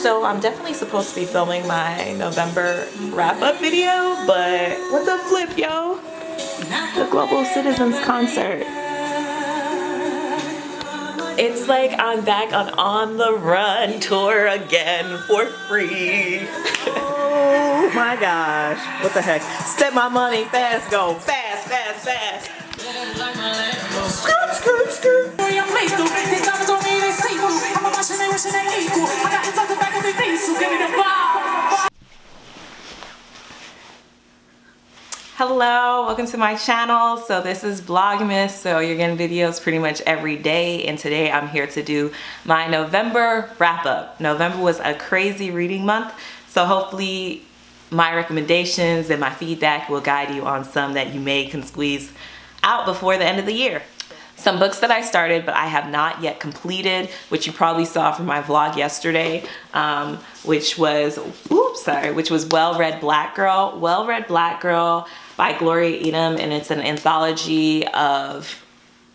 So I'm definitely supposed to be filming my November wrap-up video, but what the flip, yo? The Global Citizens Concert. It's like I'm back on the Run tour again for free. Oh my gosh. What the heck? Step my money fast, go fast, fast, fast. Skirt, skirt, skirt. Hello, welcome to my channel. So this is Vlogmas, so you're getting videos pretty much every day, and today I'm here to do my November wrap-up. November was a crazy reading month, so hopefully my recommendations and my feedback will guide you on some that you may can squeeze out before the end of the year. Some books that I started but I have not yet completed, which you probably saw from my vlog yesterday, which was Well Read Black Girl. Well Read Black Girl by Gloria Edim, and it's an anthology of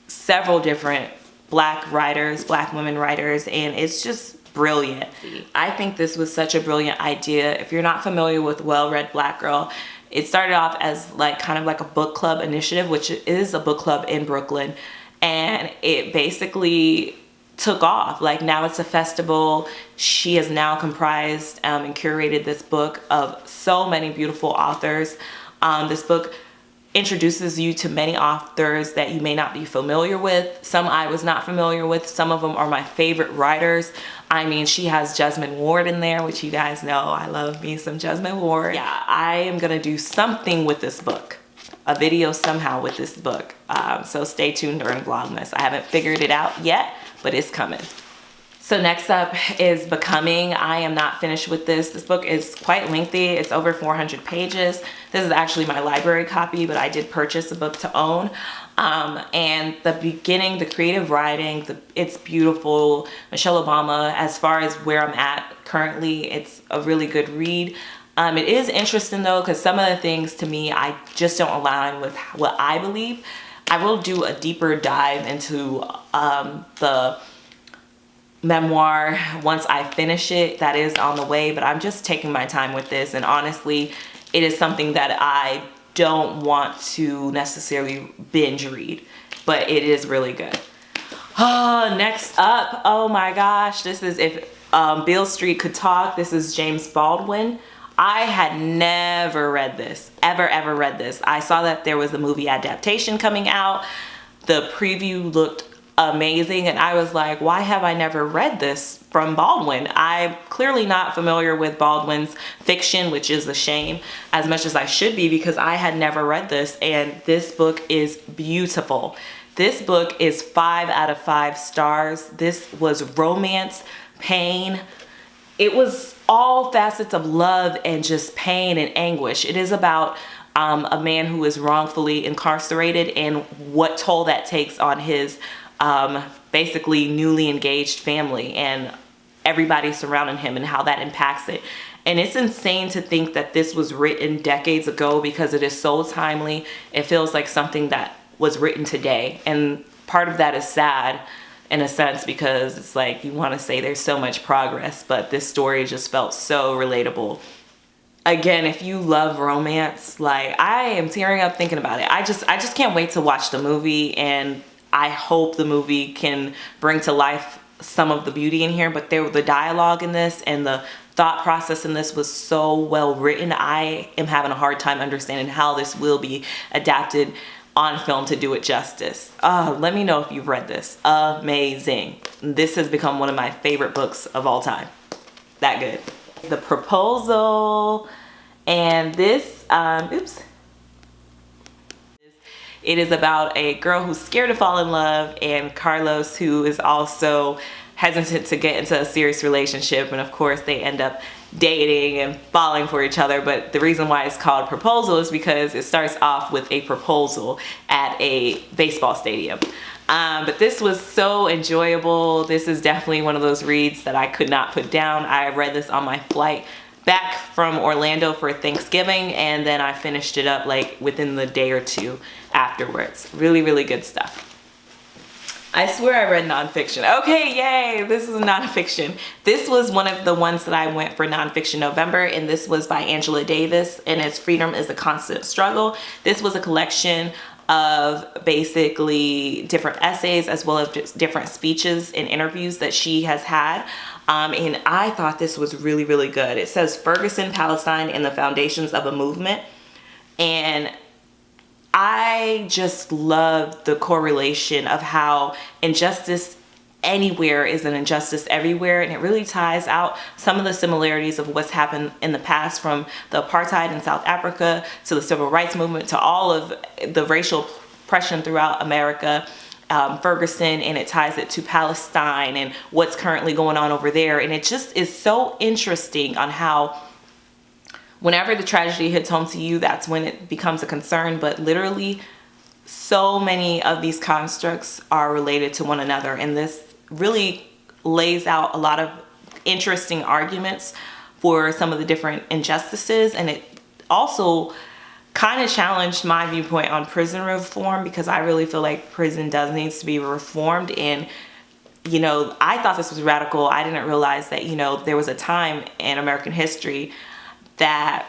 several different black writers, black women writers, and it's just brilliant. I think this was such a brilliant idea. If you're not familiar with Well Read Black Girl, it started off as kind of like a book club initiative, which is a book club in Brooklyn, and it basically took off. Like now it's a festival. She has now comprised and curated this book of so many beautiful authors. This book introduces you to many authors that you may not be familiar with. Some I was not familiar with. Some of them are my favorite writers. I mean, she has Jasmine Ward in there, which you guys know I love me some Jasmine Ward. Yeah, I am gonna do something with this book, a video somehow with this book. So stay tuned during Vlogmas. I haven't figured it out yet, but it's coming. So next up is Becoming. I am not finished with this. This book is quite lengthy. It's over 400 pages. This is actually my library copy, but I did purchase a book to own. And the beginning, the creative writing, it's beautiful. Michelle Obama, as far as where I'm at currently, it's a really good read. It is interesting though, because some of the things to me, I just don't align with what I believe. I will do a deeper dive into the memoir once I finish it. That is on the way, but I'm just taking my time with this, and honestly it is something that I don't want to necessarily binge read, but it is really good. Next up, oh my gosh, this is If Beale Street Could Talk. This is James Baldwin. I had never read this, ever read this. I saw that there was a movie adaptation coming out. The preview looked amazing, and I was like, why have I never read this from Baldwin? I'm clearly not familiar with Baldwin's fiction, which is a shame, as much as I should be, because I had never read this, and this book is beautiful. This book is 5 out of 5 stars. This was romance, pain. It was all facets of love and just pain and anguish. It is about a man who is wrongfully incarcerated and what toll that takes on his basically newly engaged family and everybody surrounding him and how that impacts it. And it's insane to think that this was written decades ago, because it is so timely. It feels like something that was written today, and part of that is sad in a sense, because it's like you want to say there's so much progress, but this story just felt so relatable. Again, if you love romance, like I am tearing up thinking about it. I just can't wait to watch the movie, and I hope the movie can bring to life some of the beauty in here. But the dialogue in this and the thought process in this was so well written. I am having a hard time understanding how this will be adapted on film to do it justice. Let me know if you've read this. Amazing. This has become one of my favorite books of all time. That good. The Proposal, and this, it is about a girl who's scared to fall in love, and Carlos, who is also hesitant to get into a serious relationship, and of course they end up dating and falling for each other. But the reason why it's called Proposal is because it starts off with a proposal at a baseball stadium. But this was so enjoyable. This is definitely one of those reads that I could not put down. I read this on my flight back from Orlando for Thanksgiving, and then I finished it up like within the day or two afterwards. Really, really good stuff. I swear I read nonfiction. Okay, yay, this is nonfiction. This was one of the ones that I went for Nonfiction November, and this was by Angela Davis, and it's Freedom is a Constant Struggle. This was a collection of basically different essays as well as just different speeches and interviews that she has had. And I thought this was really, really good. It says Ferguson, Palestine, and the Foundations of a Movement. And I just love the correlation of how injustice anywhere is an injustice everywhere, and it really ties out some of the similarities of what's happened in the past, from the apartheid in South Africa to the civil rights movement to all of the racial oppression throughout America. Ferguson, and it ties it to Palestine and what's currently going on over there. And it just is so interesting on how whenever the tragedy hits home to you, that's when it becomes a concern. But literally, so many of these constructs are related to one another. And this really lays out a lot of interesting arguments for some of the different injustices. And it also kind of challenged my viewpoint on prison reform, because I really feel like prison does needs to be reformed. And you know, I thought this was radical. I didn't realize that, you know, there was a time in American history that,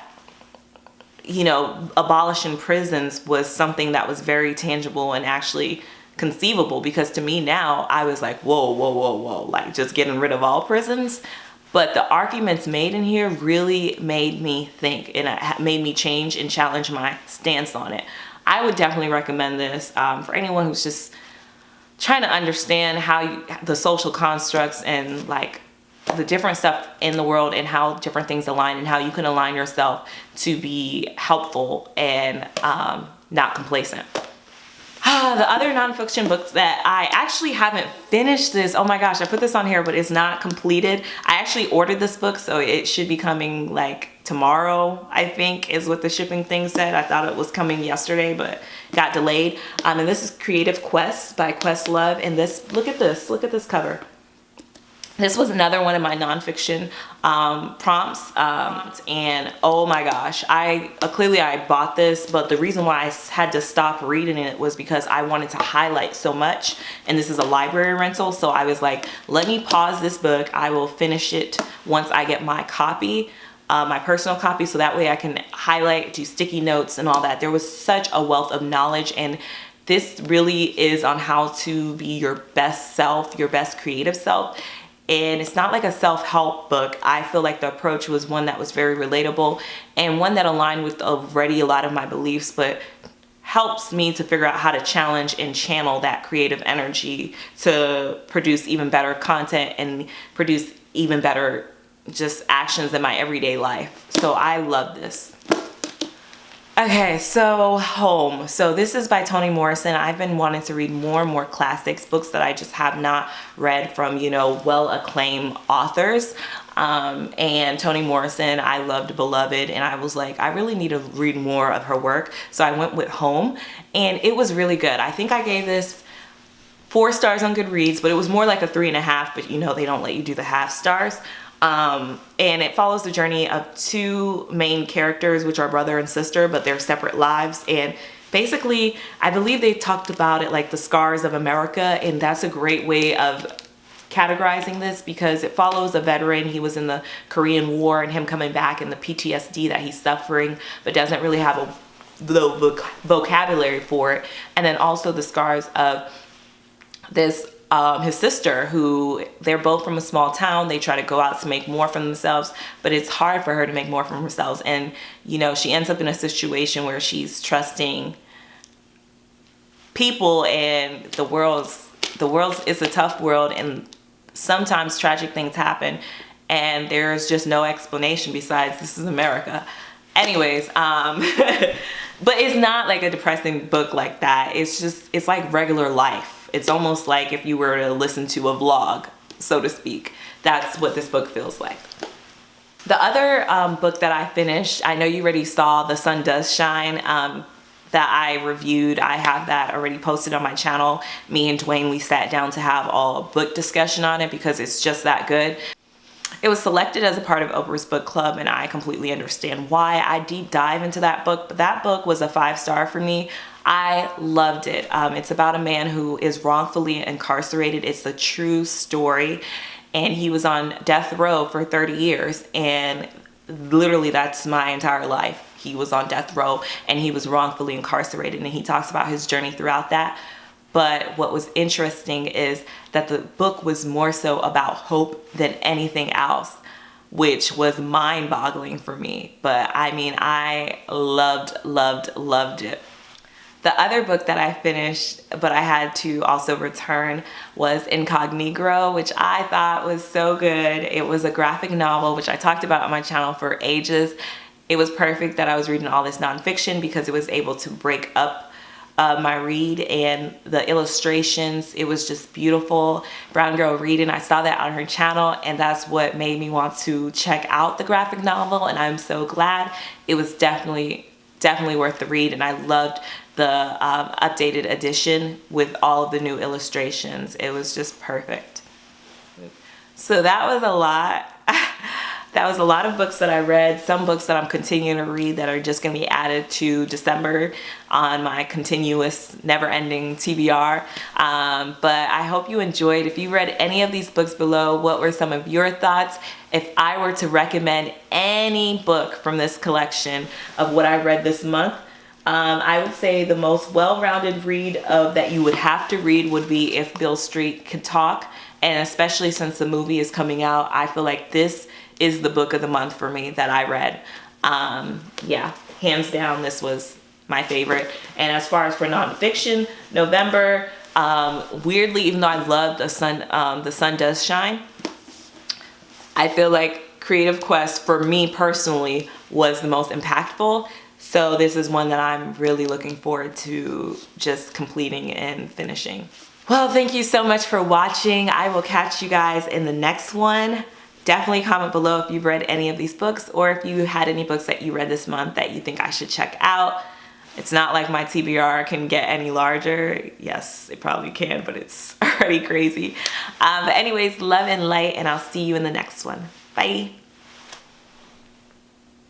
you know, abolishing prisons was something that was very tangible and actually conceivable. Because to me now, I was like, whoa, whoa, whoa, whoa, like just getting rid of all prisons. But the arguments made in here really made me think, and it made me change and challenge my stance on it. I would definitely recommend this for anyone who's just trying to understand how the social constructs and like the different stuff in the world and how different things align, and how you can align yourself to be helpful and not complacent. The other nonfiction books that I actually haven't finished this. Oh my gosh, I put this on here, but it's not completed. I actually ordered this book, so it should be coming like tomorrow, I think, is what the shipping thing said. I thought it was coming yesterday, but got delayed. And this is Creative Quest by QuestLove. And this, look at this cover. This was another one of my nonfiction prompts, and oh my gosh, clearly I bought this, but the reason why I had to stop reading it was because I wanted to highlight so much, and this is a library rental, so I was like, let me pause this book. I will finish it once I get my copy, my personal copy, so that way I can highlight, do sticky notes and all that. There was such a wealth of knowledge, and this really is on how to be your best self, your best creative self. And it's not like a self-help book. I feel like the approach was one that was very relatable and one that aligned with already a lot of my beliefs, but helps me to figure out how to challenge and channel that creative energy to produce even better content and produce even better just actions in my everyday life. So I love this. Okay, so Home. So this is by Toni Morrison. I've been wanting to read more and more classics, books that I just have not read from, you know, well-acclaimed authors. And Toni Morrison, I loved Beloved, and I was like, I really need to read more of her work. So I went with Home, and it was really good. I think I gave this 4 stars on Goodreads, but it was more like a 3.5, but you know, they don't let you do the half stars. And it follows the journey of 2 main characters, which are brother and sister, but they're separate lives. And basically, I believe they talked about it like the scars of America, and that's a great way of categorizing this, because it follows a veteran. He was in the Korean War, and him coming back and the PTSD that he's suffering, but doesn't really have the vocabulary for it. And then also the scars of this his sister, who they're both from a small town. They try to go out to make more for themselves, but it's hard for her to make more for herself. And you know, she ends up in a situation where she's trusting people, and the world's it's a tough world, and sometimes tragic things happen, and there's just no explanation besides this is America. Anyways, but it's not like a depressing book like that. It's like regular life. It's almost like if you were to listen to a vlog, so to speak. That's what this book feels like. The other book that I finished, I know you already saw The Sun Does Shine, that I reviewed. I have that already posted on my channel. Me and Dwayne, we sat down to have a book discussion on it because it's just that good. It was selected as a part of Oprah's book club, and I completely understand why. I deep dive into that book, but that book was a 5-star for me. I loved it. It's about a man who is wrongfully incarcerated. It's a true story, and he was on death row for 30 years, and literally that's my entire life. He was on death row and he was wrongfully incarcerated, and he talks about his journey throughout that. But what was interesting is that the book was more so about hope than anything else, which was mind-boggling for me. But I mean, I loved it. The other book that I finished, but I had to also return, was Incognegro, which I thought was so good. It was a graphic novel, which I talked about on my channel for ages. It was perfect that I was reading all this nonfiction because it was able to break up my read, and the illustrations, it was just beautiful. Brown Girl Reading, I saw that on her channel, and that's what made me want to check out the graphic novel, and I'm so glad. It was definitely worth the read, and I loved the updated edition with all of the new illustrations. It was just perfect. So that was a lot. That was a lot of books that I read. Some books that I'm continuing to read that are just going to be added to December on my continuous never-ending TBR. But I hope you enjoyed. If you read any of these books below, what were some of your thoughts? If I were to recommend any book from this collection of what I read this month, I would say the most well-rounded read that you would have to read would be If Beale Street Could Talk. And especially since the movie is coming out, I feel like this is the book of the month for me that I read. Yeah, hands down, this was my favorite. And as far as for nonfiction, November, weirdly, even though I love The Sun Does Shine, I feel like Creative Quest, for me personally, was the most impactful. So this is one that I'm really looking forward to just completing and finishing. Well, thank you so much for watching. I will catch you guys in the next one. Definitely comment below if you've read any of these books, or if you had any books that you read this month that you think I should check out. It's not like my TBR can get any larger. Yes, it probably can, but it's already crazy. But anyways, love and light, and I'll see you in the next one. Bye.